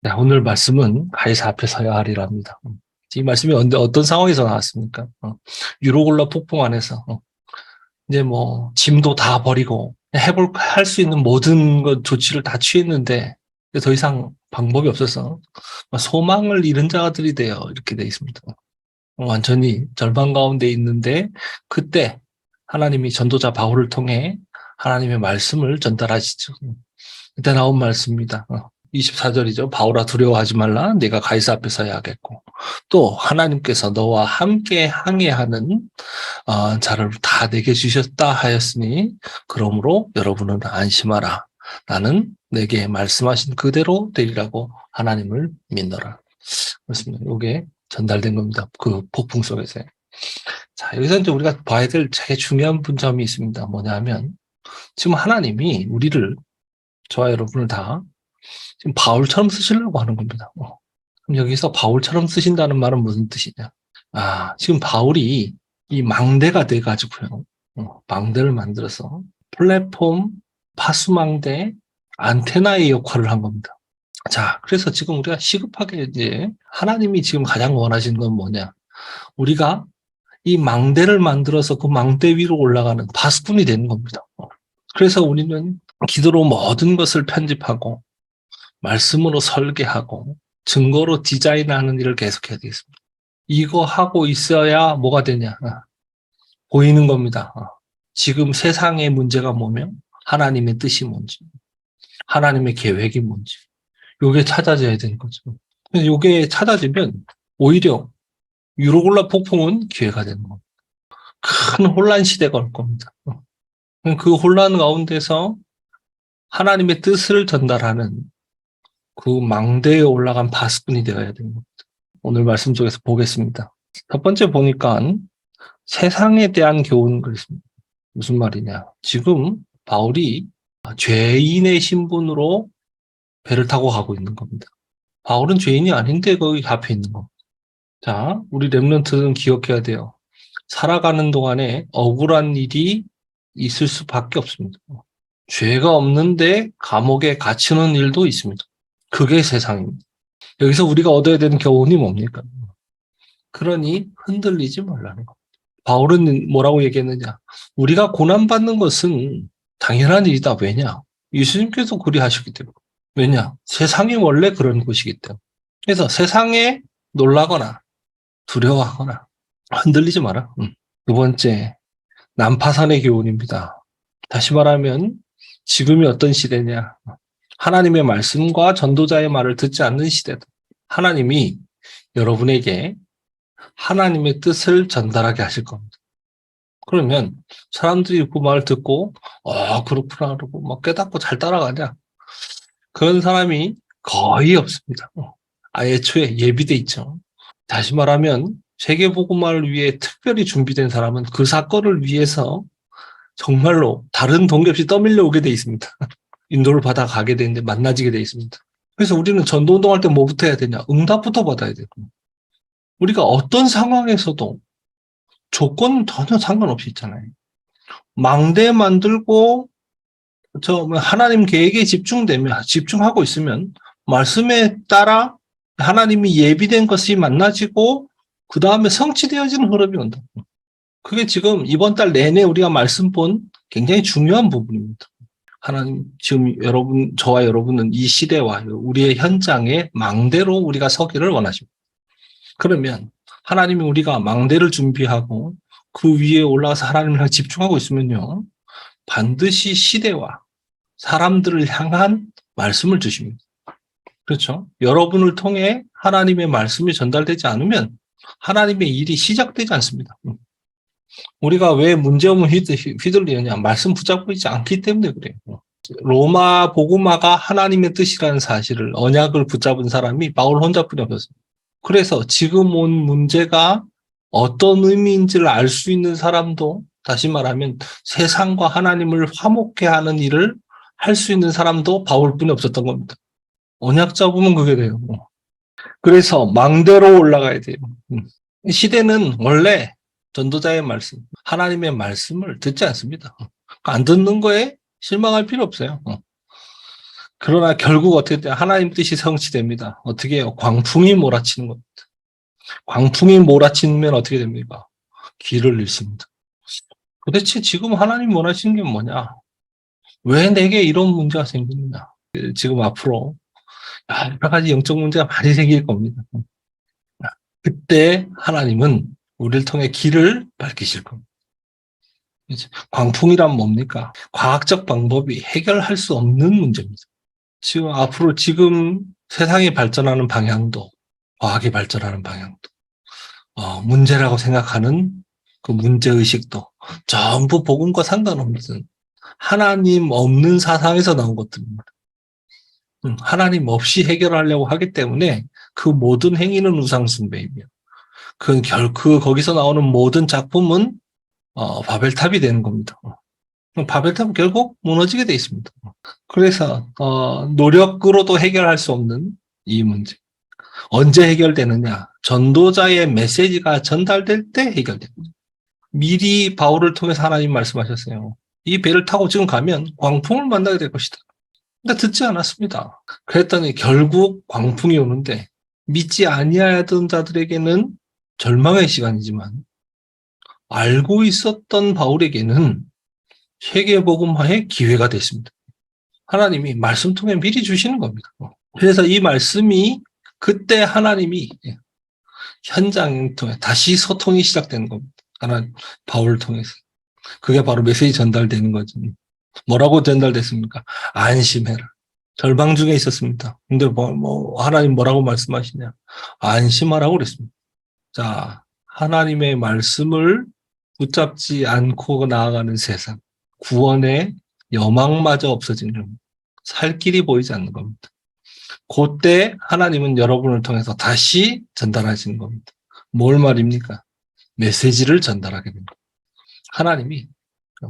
네, 오늘 말씀은 가이사 앞에 서야 하리랍니다. 이 말씀이 어떤 상황에서 나왔습니까? 유로골라 폭풍 안에서 이제 뭐 짐도 다 버리고 할 수 있는 모든 것 조치를 다 취했는데 더 이상 방법이 없어서 소망을 잃은 자들이 되어 이렇게 돼 있습니다. 완전히 절망 가운데 있는데 그때 하나님이 전도자 바울을 통해 하나님의 말씀을 전달하시죠. 그때 나온 말씀입니다. 24절이죠. 바울아 두려워하지 말라. 네가 가이사 앞에 서야 하겠고 또 하나님께서 너와 함께 항해하는 자를 다 내게 주셨다 하였으니 그러므로 여러분은 안심하라. 나는 내게 말씀하신 그대로 되리라고 하나님을 믿노라. 그렇습니다. 이게 전달된 겁니다. 그 폭풍 속에서. 자, 여기서 이제 우리가 봐야 될 되게 중요한 분점이 있습니다. 뭐냐면 지금 하나님이 우리를 저와 여러분을 다 지금 바울처럼 쓰시려고 하는 겁니다. 그럼 여기서 바울처럼 쓰신다는 말은 무슨 뜻이냐? 지금 바울이 이 망대가 돼가지고요. 망대를 만들어서 플랫폼, 파수망대, 안테나의 역할을 한 겁니다. 자, 그래서 지금 우리가 시급하게 이제 하나님이 지금 가장 원하시는 건 뭐냐? 우리가 이 망대를 만들어서 그 망대 위로 올라가는 파수꾼이 되는 겁니다. 그래서 우리는 기도로 모든 것을 편집하고 말씀으로 설계하고 증거로 디자인하는 일을 계속해야 되겠습니다. 이거 하고 있어야 뭐가 되냐? 보이는 겁니다. 지금 세상의 문제가 뭐며 하나님의 뜻이 뭔지, 하나님의 계획이 뭔지, 요게 찾아져야 되는 거죠. 요게 찾아지면 오히려 유로골라 폭풍은 기회가 되는 겁니다. 큰 혼란 시대가 올 겁니다. 그 혼란 가운데서 하나님의 뜻을 전달하는 그 망대에 올라간 바스꾼이 되어야 되는 겁니다. 오늘 말씀 속에서 보겠습니다. 첫 번째 보니까 세상에 대한 교훈 그랬습니다. 무슨 말이냐. 지금 바울이 죄인의 신분으로 배를 타고 가고 있는 겁니다. 바울은 죄인이 아닌데 거기 앞에 있는 겁니다. 자, 우리 랩런트는 기억해야 돼요. 살아가는 동안에 억울한 일이 있을 수밖에 없습니다. 죄가 없는데 감옥에 갇히는 일도 있습니다. 그게 세상입니다. 여기서 우리가 얻어야 되는 교훈이 뭡니까? 그러니 흔들리지 말라는 것. 바울은 뭐라고 얘기했느냐? 우리가 고난받는 것은 당연한 일이다. 왜냐? 예수님께서 그리하셨기 때문에. 왜냐? 세상이 원래 그런 곳이기 때문에. 그래서 세상에 놀라거나 두려워하거나 흔들리지 마라. 두 번째, 난파선의 교훈입니다. 다시 말하면 지금이 어떤 시대냐? 하나님의 말씀과 전도자의 말을 듣지 않는 시대다. 하나님이 여러분에게 하나님의 뜻을 전달하게 하실 겁니다. 그러면 사람들이 그 말 듣고 그렇구나 그러고 막 깨닫고 잘 따라가냐? 그런 사람이 거의 없습니다. 애초에 예비돼 있죠. 다시 말하면 세계복음화를 위해 특별히 준비된 사람은 그 사건을 위해서 정말로 다른 동기 없이 떠밀려 오게 돼 있습니다. 인도를 받아 가게 되는데 만나지게 돼 있습니다. 그래서 우리는 전도운동할 때 뭐부터 해야 되냐? 응답부터 받아야 되고. 우리가 어떤 상황에서도 조건 전혀 상관없이 있잖아요. 망대 만들고 하나님 계획에 집중하고 있으면 말씀에 따라 하나님이 예비된 것이 만나지고 그 다음에 성취되어지는 흐름이 온다. 그게 지금 이번 달 내내 우리가 말씀 본 굉장히 중요한 부분입니다. 하나님 지금 저와 여러분은 이 시대와 우리의 현장에 망대로 우리가 서기를 원하십니다. 그러면 하나님이 우리가 망대를 준비하고 그 위에 올라가서 하나님을 집중하고 있으면요. 반드시 시대와 사람들을 향한 말씀을 주십니다. 그렇죠? 여러분을 통해 하나님의 말씀이 전달되지 않으면 하나님의 일이 시작되지 않습니다. 우리가 왜 문제오면 휘둘리느냐? 말씀 붙잡고 있지 않기 때문에 그래요. 로마 복음화가 하나님의 뜻이라는 사실을 언약을 붙잡은 사람이 바울 혼자뿐이 없었습니다. 그래서 지금 온 문제가 어떤 의미인지를 알 수 있는 사람도 다시 말하면 세상과 하나님을 화목케 하는 일을 할 수 있는 사람도 바울뿐이 없었던 겁니다. 언약 잡으면 그게 돼요. 그래서 망대로 올라가야 돼요. 시대는 원래 전도자의 말씀, 하나님의 말씀을 듣지 않습니다. 안 듣는 거에 실망할 필요 없어요. 그러나 결국 어떻게 돼? 하나님 뜻이 성취됩니다. 어떻게 해요? 광풍이 몰아치는 겁니다. 광풍이 몰아치면 어떻게 됩니까? 길을 잃습니다. 도대체 지금 하나님 원하시는 게 뭐냐? 왜 내게 이런 문제가 생기느냐? 지금 앞으로 여러 가지 영적 문제가 많이 생길 겁니다. 그때 하나님은 우리를 통해 길을 밝히실 겁니다. 광풍이란 뭡니까? 과학적 방법이 해결할 수 없는 문제입니다. 지금 앞으로 지금 세상이 발전하는 방향도, 과학이 발전하는 방향도, 문제라고 생각하는 그 문제의식도 전부 복음과 상관없는 하나님 없는 사상에서 나온 것들입니다. 하나님 없이 해결하려고 하기 때문에 그 모든 행위는 우상숭배이며 거기서 나오는 모든 작품은 바벨탑이 되는 겁니다. 바벨탑은 결국 무너지게 돼 있습니다. 그래서 노력으로도 해결할 수 없는 이 문제. 언제 해결되느냐? 전도자의 메시지가 전달될 때 해결됩니다. 미리 바울을 통해서 하나님 말씀하셨어요. 이 배를 타고 지금 가면 광풍을 만나게 될 것이다. 근데 듣지 않았습니다. 그랬더니 결국 광풍이 오는데 믿지 아니하던 자들에게는 절망의 시간이지만 알고 있었던 바울에게는 세계복음화의 기회가 됐습니다. 하나님이 말씀 통해 미리 주시는 겁니다. 그래서 이 말씀이 그때 하나님이 현장을 통해 다시 소통이 시작되는 겁니다. 하나님, 바울을 통해서. 그게 바로 메시지 전달되는 거죠. 뭐라고 전달됐습니까? 안심해라. 절망 중에 있었습니다. 근데 하나님 뭐라고 말씀하시냐? 안심하라고 그랬습니다. 자, 하나님의 말씀을 붙잡지 않고 나아가는 세상. 구원의 여망마저 없어지는 겁니다. 살 길이 보이지 않는 겁니다. 그때 하나님은 여러분을 통해서 다시 전달하시는 겁니다. 뭘 말입니까? 메시지를 전달하게 됩니다. 하나님이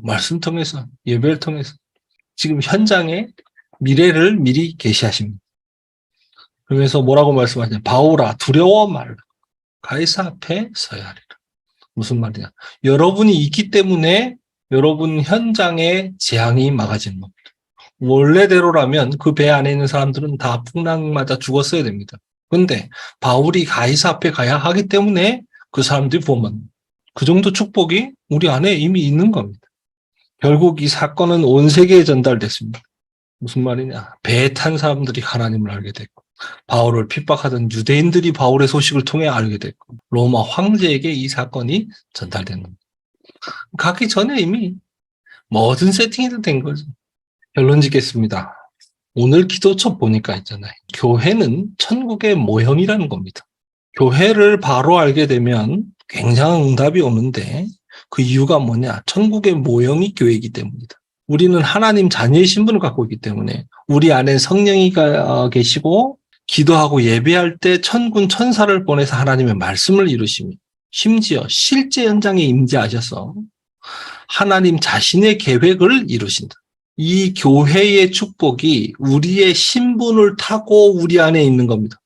말씀 통해서, 예배를 통해서 지금 현장의 미래를 미리 계시하십니다. 그러면서 뭐라고 말씀하시냐? 바울아, 두려워 말라. 가이사 앞에 서야 하리라. 무슨 말이냐? 여러분이 있기 때문에 여러분 현장의 재앙이 막아지는 겁니다. 원래대로라면 그 배 안에 있는 사람들은 다 풍랑 맞아 죽었어야 됩니다. 그런데 바울이 가이사 앞에 가야 하기 때문에 그 사람들이 구원받는 그 정도 축복이 우리 안에 이미 있는 겁니다. 결국 이 사건은 온 세계에 전달됐습니다. 무슨 말이냐? 배에 탄 사람들이 하나님을 알게 됐고 바울을 핍박하던 유대인들이 바울의 소식을 통해 알게 됐고 로마 황제에게 이 사건이 전달된 겁니다. 가기 전에 이미 모든 세팅이 된 거죠. 결론 짓겠습니다. 오늘 기도처 보니까 있잖아요. 교회는 천국의 모형이라는 겁니다. 교회를 바로 알게 되면 굉장한 응답이 오는데 그 이유가 뭐냐? 천국의 모형이 교회이기 때문이다. 우리는 하나님 자녀의 신분을 갖고 있기 때문에 우리 안에 성령이 계시고 기도하고 예배할 때 천군 천사를 보내서 하나님의 말씀을 이루시며 심지어 실제 현장에 임재하셔서 하나님 자신의 계획을 이루신다. 이 교회의 축복이 우리의 신분을 타고 우리 안에 있는 겁니다.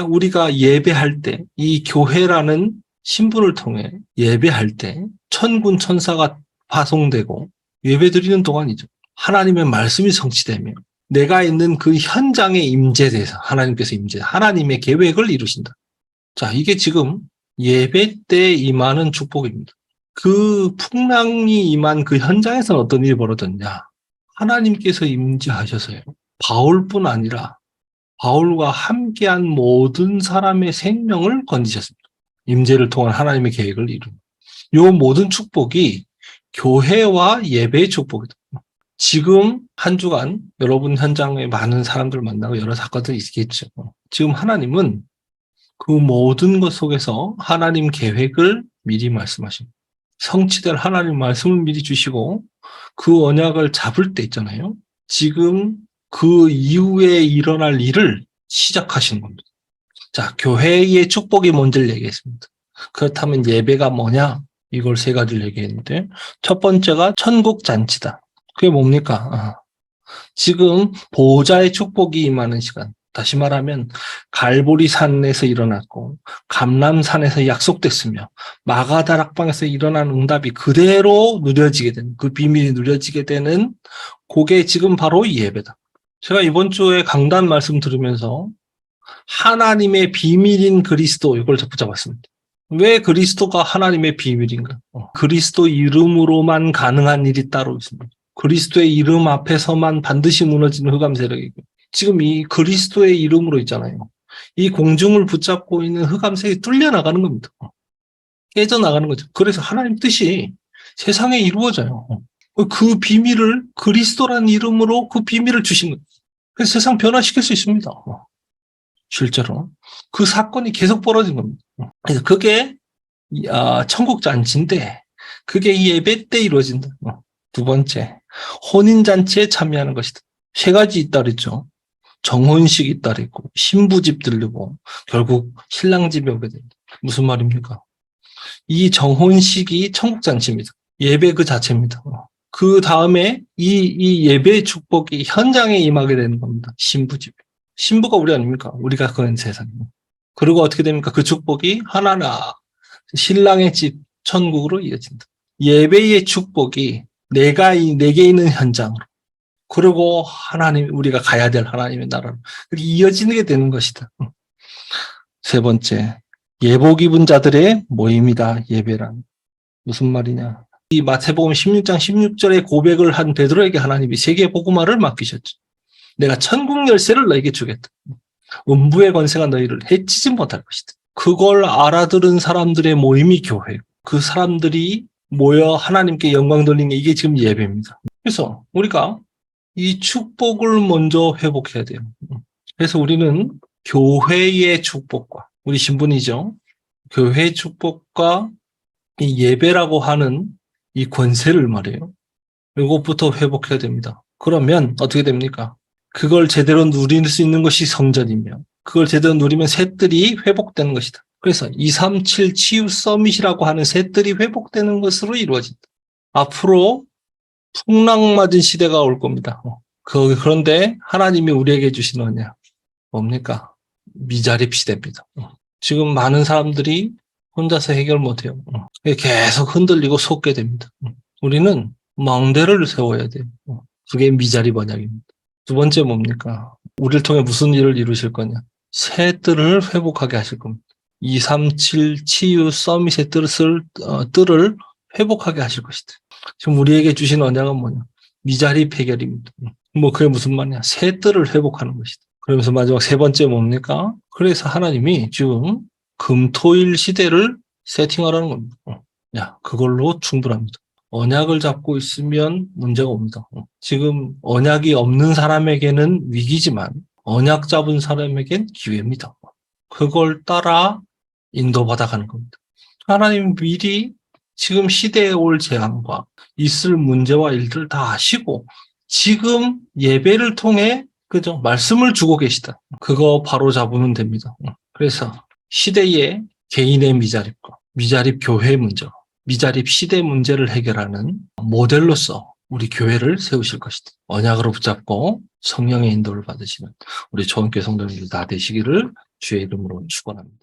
우리가 예배할 때 이 교회라는 신분을 통해 예배할 때 천군 천사가 파송되고 예배드리는 동안이죠. 하나님의 말씀이 성취되며 내가 있는 그 현장에 임재돼서 하나님께서 하나님의 계획을 이루신다. 자, 이게 지금 예배 때 임하는 축복입니다. 그 풍랑이 임한 그 현장에서는 어떤 일이 벌어졌냐? 하나님께서 임재하셔서요. 바울뿐 아니라 바울과 함께한 모든 사람의 생명을 건지셨습니다. 임재를 통한 하나님의 계획을 이룬. 이 모든 축복이 교회와 예배의 축복이다. 지금 한 주간 여러분 현장에 많은 사람들 만나고 여러 사건들이 있겠죠. 지금 하나님은 그 모든 것 속에서 하나님 계획을 미리 말씀하십니다. 성취될 하나님 말씀을 미리 주시고 그 언약을 잡을 때 있잖아요. 지금 그 이후에 일어날 일을 시작하시는 겁니다. 자, 교회의 축복이 뭔지를 얘기했습니다. 그렇다면 예배가 뭐냐? 이걸 세 가지를 얘기했는데 첫 번째가 천국 잔치다. 그게 뭡니까? 지금 보호자의 축복이 임하는 시간. 다시 말하면 갈보리 산에서 일어났고 감람산에서 약속됐으며 마가다락방에서 일어난 응답이 그대로 누려지게 되는 그 비밀이 누려지게 되는 그게 지금 바로 예배다. 제가 이번 주에 강단 말씀 들으면서 하나님의 비밀인 그리스도 이걸 붙잡았습니다. 왜 그리스도가 하나님의 비밀인가? 그리스도 이름으로만 가능한 일이 따로 있습니다. 그리스도의 이름 앞에서만 반드시 무너지는 흑암 세력이고 지금 이 그리스도의 이름으로 있잖아요. 이 공중을 붙잡고 있는 흑암 세력이 뚫려 나가는 겁니다. 깨져 나가는 거죠. 그래서 하나님 뜻이 세상에 이루어져요. 그 비밀을 그리스도라는 이름으로 그 비밀을 주신 거예요. 그래서 세상 변화시킬 수 있습니다. 실제로 그 사건이 계속 벌어진 겁니다. 그래서 그게 천국 잔치인데 그게 이 예배 때 이루어진다. 두 번째, 혼인 잔치에 참여하는 것이다. 세 가지 있다 그랬죠. 정혼식 있다 그랬고 신부집 들르고 결국 신랑 집에 오게 된다. 무슨 말입니까? 이 정혼식이 천국 잔치입니다. 예배 그 자체입니다. 그 다음에 이 예배의 축복이 현장에 임하게 되는 겁니다. 신부집. 신부가 우리 아닙니까? 우리가 그런 세상입니다. 그리고 어떻게 됩니까? 그 축복이 하나나 신랑의 집 천국으로 이어진다. 예배의 축복이 내게 있는 현장으로 그리고 하나님 우리가 가야 될 하나님의 나라로 그렇게 이어지게 되는 것이다. 세 번째, 예복 입은 자들의 모임이다. 예배란 무슨 말이냐? 이 마태복음 16장 16절에 고백을 한 베드로에게 하나님이 세계 복음화를 맡기셨죠. 내가 천국 열쇠를 너에게 주겠다. 음부의 권세가 너희를 해치지 못할 것이다. 그걸 알아들은 사람들의 모임이 교회고 그 사람들이 모여 하나님께 영광 돌리는 게 이게 지금 예배입니다. 그래서 우리가 이 축복을 먼저 회복해야 돼요. 그래서 우리는 교회의 축복과 우리 신분이죠. 교회의 축복과 이 예배라고 하는 이 권세를 말해요. 이것부터 회복해야 됩니다. 그러면 어떻게 됩니까? 그걸 제대로 누릴 수 있는 것이 성전이며 그걸 제대로 누리면 셋들이 회복되는 것이다. 그래서 237 치유 서밋이라고 하는 셋들이 회복되는 것으로 이루어진다. 앞으로 풍랑맞은 시대가 올 겁니다. 그런데 하나님이 우리에게 주신 언약 뭡니까? 미자립 시대입니다. 지금 많은 사람들이 혼자서 해결 못해요. 계속 흔들리고 속게 됩니다. 우리는 망대를 세워야 돼요. 그게 미자립 언약입니다. 두 번째 뭡니까? 우리를 통해 무슨 일을 이루실 거냐? 새 뜰을 회복하게 하실 겁니다. 237 치유 서밋의 뜰을 회복하게 하실 것이다. 지금 우리에게 주신 언약은 뭐냐? 미자립 해결입니다. 그게 무슨 말이냐? 새 뜰을 회복하는 것이다. 그러면서 마지막 세 번째 뭡니까? 그래서 하나님이 지금 금토일 시대를 세팅하라는 겁니다. 그걸로 충분합니다. 언약을 잡고 있으면 문제가 옵니다. 지금 언약이 없는 사람에게는 위기지만 언약 잡은 사람에겐 기회입니다. 그걸 따라 인도받아 가는 겁니다. 하나님 미리 지금 시대에 올 재앙과 있을 문제와 일들을 다 아시고 지금 예배를 통해 말씀을 주고 계시다. 그거 바로 잡으면 됩니다. 그래서 시대의 개인의 미자립과 미자립 교회의 문제, 미자립 시대 문제를 해결하는 모델로서 우리 교회를 세우실 것이다. 언약으로 붙잡고 성령의 인도를 받으시는 우리 좋은 교회 성도님들 다 되시기를 주의 이름으로 축원합니다.